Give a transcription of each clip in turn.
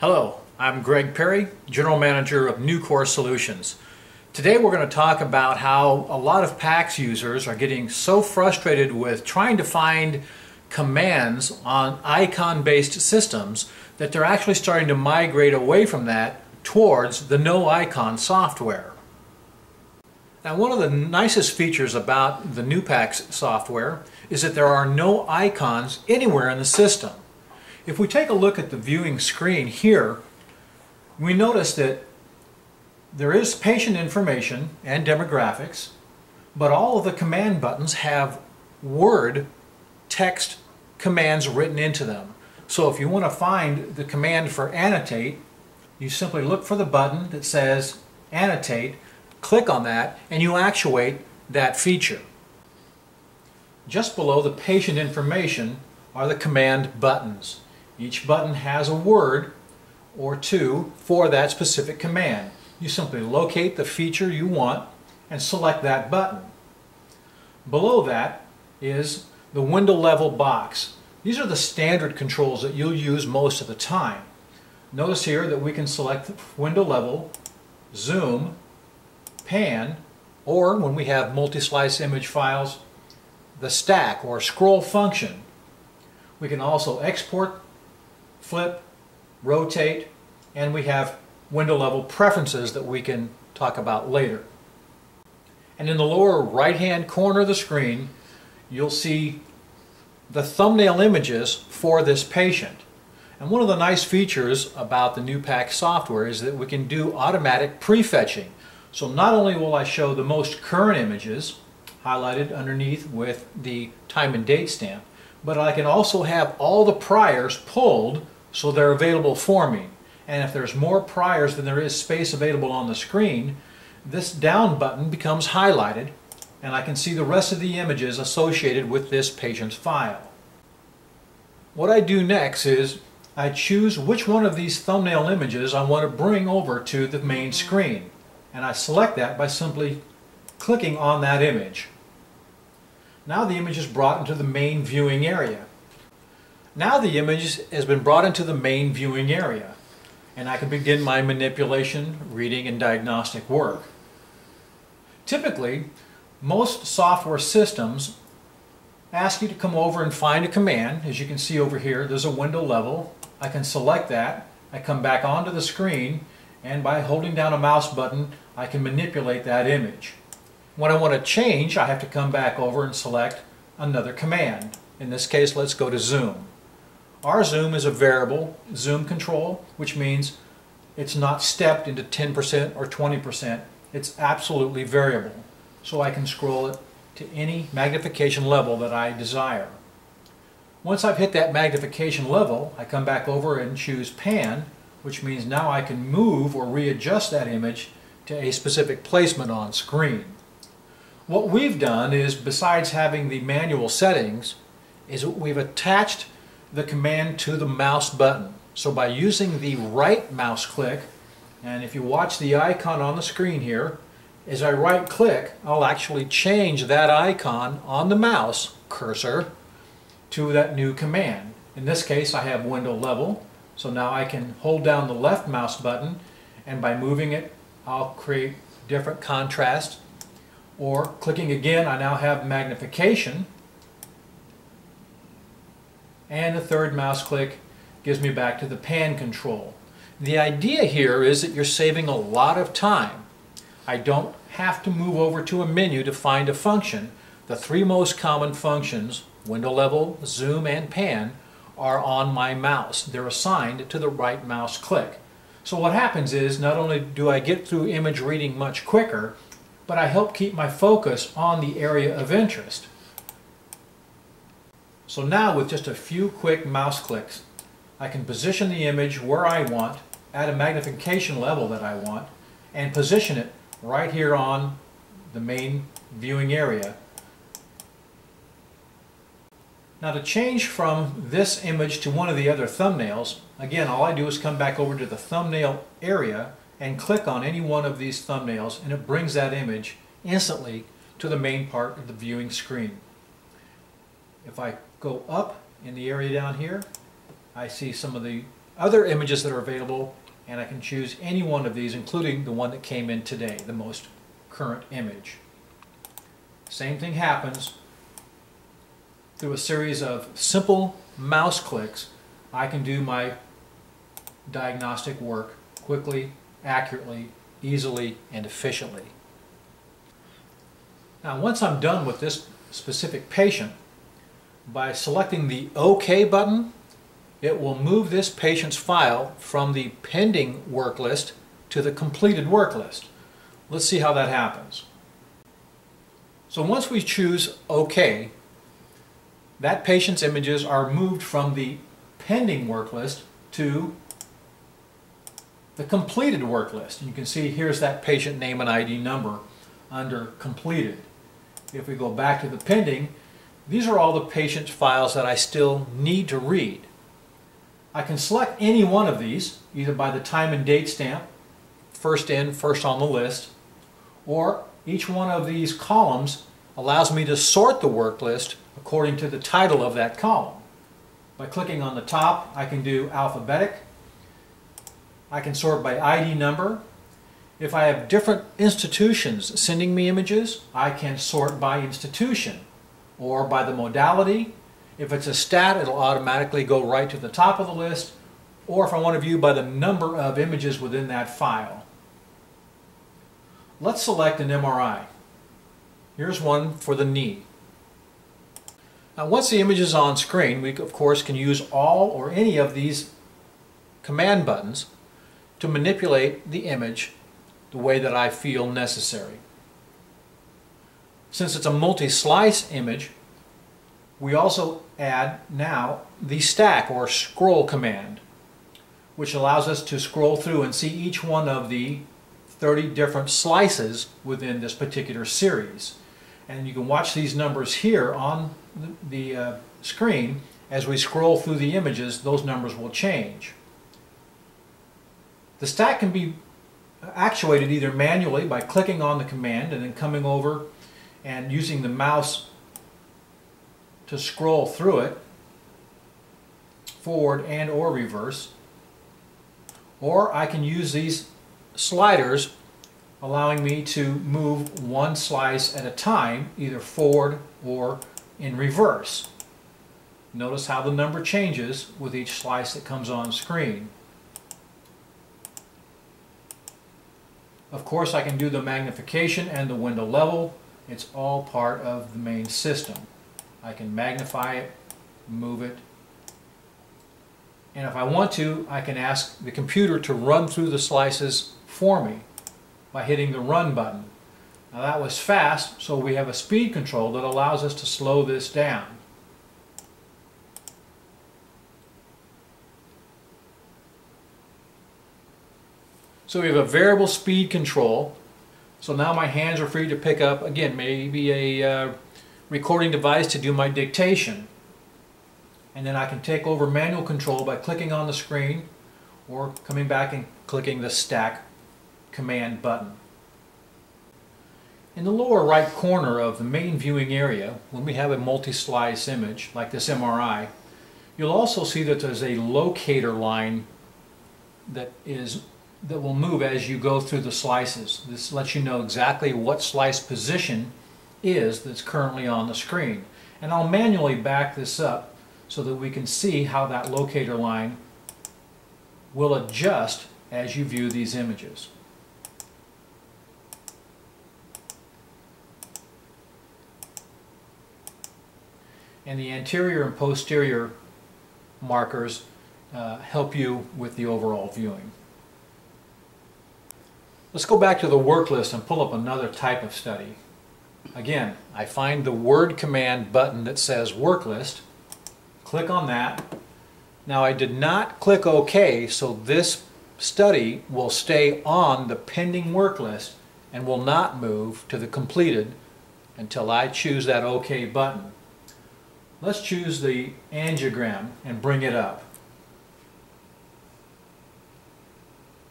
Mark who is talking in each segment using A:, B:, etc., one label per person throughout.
A: Hello, I'm Greg Perry, General Manager of nuCore Solutions. Today we're going to talk about how a lot of PACS users are getting so frustrated with trying to find commands on icon-based systems that they're actually starting to migrate away from that towards the no icon software. Now, one of the nicest features about the new PACS software is that there are no icons anywhere in the system. If we take a look at the viewing screen here, we notice that there is patient information and demographics, but all of the command buttons have word text commands written into them. So if you want to find the command for annotate, you simply look for the button that says annotate, click on that, and you actuate that feature. Just below the patient information are the command buttons. Each button has a word or two for that specific command. You simply locate the feature you want and select that button. Below that is the window level box. These are the standard controls that you'll use most of the time. Notice here that we can select window level, zoom, pan, or when we have multi-slice image files, the stack or scroll function. We can also export, flip, rotate, and we have window level preferences that we can talk about later. And in the lower right hand corner of the screen you'll see the thumbnail images for this patient. And one of the nice features about the new PACS software is that we can do automatic prefetching. So not only will I show the most current images highlighted underneath with the time and date stamp, but I can also have all the priors pulled so they're available for me. And if there's more priors than there is space available on the screen, this down button becomes highlighted and I can see the rest of the images associated with this patient's file. What I do next is I choose which one of these thumbnail images I want to bring over to the main screen, and I select that by simply clicking on that image. Now the image is brought into the main viewing area. Now the image has been brought into the main viewing area, and I can begin my manipulation, reading, and diagnostic work. Typically, most software systems ask you to come over and find a command. As you can see over here, there's a window level. I can select that. I come back onto the screen, and by holding down a mouse button, I can manipulate that image. When I want to change, I have to come back over and select another command. In this case, let's go to zoom. Our zoom is a variable zoom control, which means it's not stepped into 10% or 20%. It's absolutely variable. So I can scroll it to any magnification level that I desire. Once I've hit that magnification level, I come back over and choose pan, which means now I can move or readjust that image to a specific placement on screen. What we've done is, besides having the manual settings, is we've attached the command to the mouse button. So by using the right mouse click, and if you watch the icon on the screen here, as I right click, I'll actually change that icon on the mouse cursor to that new command. In this case I have window level, so now I can hold down the left mouse button, and by moving it I'll create different contrast, or clicking again I now have magnification, and the third mouse click gives me back to the pan control. The idea here is that you're saving a lot of time. I don't have to move over to a menu to find a function. The three most common functions, window level, zoom, and pan, are on my mouse. They're assigned to the right mouse click. So what happens is, not only do I get through image reading much quicker, but I help keep my focus on the area of interest. So now with just a few quick mouse clicks, I can position the image where I want, at a magnification level that I want, and position it right here on the main viewing area. Now to change from this image to one of the other thumbnails, again all I do is come back over to the thumbnail area and click on any one of these thumbnails, and it brings that image instantly to the main part of the viewing screen. If I go up in the area down here, I see some of the other images that are available, and I can choose any one of these, including the one that came in today, the most current image. Same thing happens through a series of simple mouse clicks. I can do my diagnostic work quickly, accurately, easily, and efficiently. Now, once I'm done with this specific patient, by selecting the OK button, it will move this patient's file from the pending work list to the completed work list. Let's see how that happens. So once we choose OK, that patient's images are moved from the pending work list to the completed work list. And you can see here's that patient name and ID number under completed. If we go back to the pending, these are all the patient's files that I still need to read. I can select any one of these, either by the time and date stamp, first in, first on the list, or each one of these columns allows me to sort the work list according to the title of that column. By clicking on the top, I can do alphabetic. I can sort by ID number. If I have different institutions sending me images, I can sort by institution or by the modality. If it's a stat, it'll automatically go right to the top of the list, or if I want to view by the number of images within that file. Let's select an MRI. Here's one for the knee. Now, once the image is on screen, we of course can use all or any of these command buttons to manipulate the image the way that I feel necessary. Since it's a multi-slice image, we also add now the stack or scroll command, which allows us to scroll through and see each one of the 30 different slices within this particular series. And you can watch these numbers here on the screen. As we scroll through the images, those numbers will change. The stack can be actuated either manually by clicking on the command and then coming over and using the mouse to scroll through it, forward and or reverse. Or I can use these sliders, allowing me to move one slice at a time, either forward or in reverse. Notice how the number changes with each slice that comes on screen. Of course, I can do the magnification and the window level. It's all part of the main system. I can magnify it, move it, and if I want to, I can ask the computer to run through the slices for me by hitting the run button. Now that was fast, so we have a speed control that allows us to slow this down. So we have a variable speed control. So now my hands are free to pick up, again, maybe a recording device to do my dictation. And then I can take over manual control by clicking on the screen or coming back and clicking the stack command button. In the lower right corner of the main viewing area, when we have a multi-slice image like this MRI, you'll also see that there's a locator line that will move as you go through the slices. This lets you know exactly what slice position is that's currently on the screen. And I'll manually back this up so that we can see how that locator line will adjust as you view these images. And the anterior and posterior markers help you with the overall viewing. Let's go back to the work list and pull up another type of study. Again, I find the word command button that says work list, click on that. Now I did not click OK, so this study will stay on the pending work list and will not move to the completed until I choose that OK button. Let's choose the angiogram and bring it up.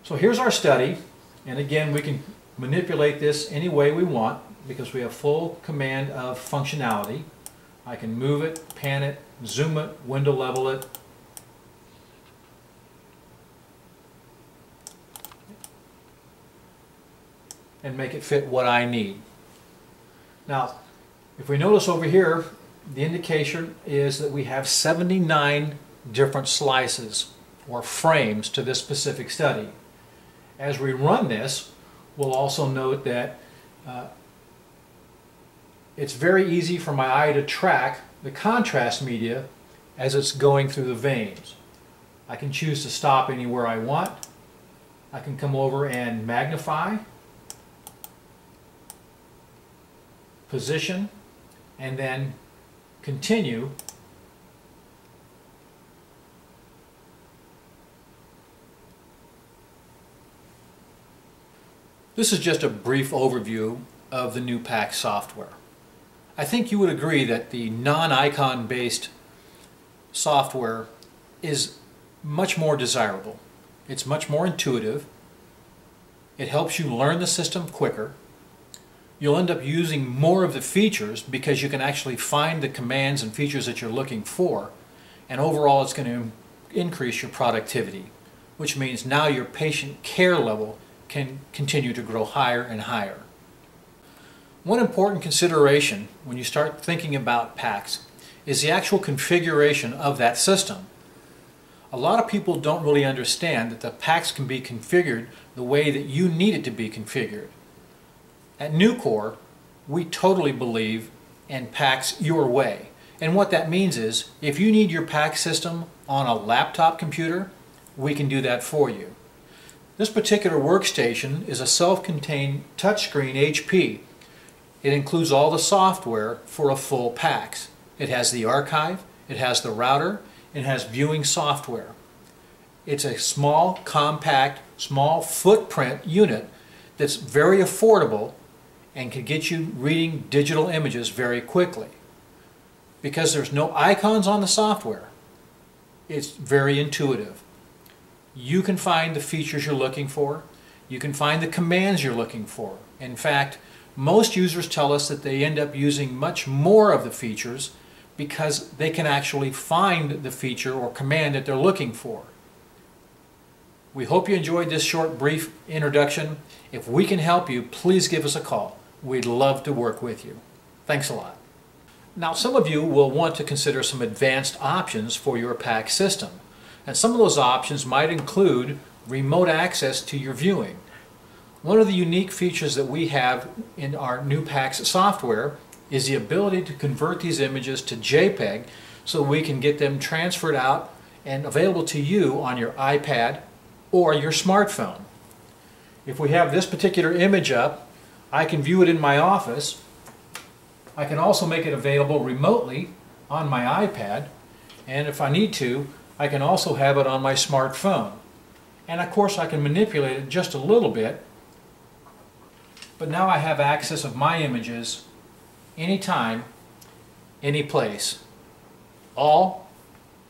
A: So here's our study. And again, we can manipulate this any way we want because we have full command of functionality. I can move it, pan it, zoom it, window level it. and make it fit what I need. Now, if we notice over here, the indication is that we have 79 different slices or frames to this specific study. As we run this, we'll also note that it's very easy for my eye to track the contrast media as it's going through the veins. I can choose to stop anywhere I want. I can come over and magnify, position, and then continue. This is just a brief overview of the new PACS software. I think you would agree that the non-icon based software is much more desirable. It's much more intuitive. It helps you learn the system quicker. You'll end up using more of the features because you can actually find the commands and features that you're looking for. And overall, it's going to increase your productivity, which means now your patient care level can continue to grow higher and higher. One important consideration when you start thinking about PACS is the actual configuration of that system. A lot of people don't really understand that the PACS can be configured the way that you need it to be configured. At nuCore, we totally believe in PACS your way. And what that means is, if you need your PACS system on a laptop computer, we can do that for you. This particular workstation is a self-contained touchscreen HP. It includes all the software for a full PACS. It has the archive, it has the router, it has viewing software. It's a small, compact, small footprint unit that's very affordable and can get you reading digital images very quickly. Because there's no icons on the software, it's very intuitive. You can find the features you're looking for. You can find the commands you're looking for. In fact, most users tell us that they end up using much more of the features because they can actually find the feature or command that they're looking for. We hope you enjoyed this short, brief introduction. If we can help you, please give us a call. We'd love to work with you. Thanks a lot. Now, some of you will want to consider some advanced options for your PACS system. And some of those options might include remote access to your viewing. One of the unique features that we have in our new PACS software is the ability to convert these images to JPEG so we can get them transferred out and available to you on your iPad or your smartphone. If we have this particular image up, I can view it in my office. I can also make it available remotely on my iPad, and if I need to, I can also have it on my smartphone. And of course I can manipulate it just a little bit, but now I have access of my images anytime, any place, all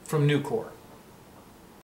A: from nuCore.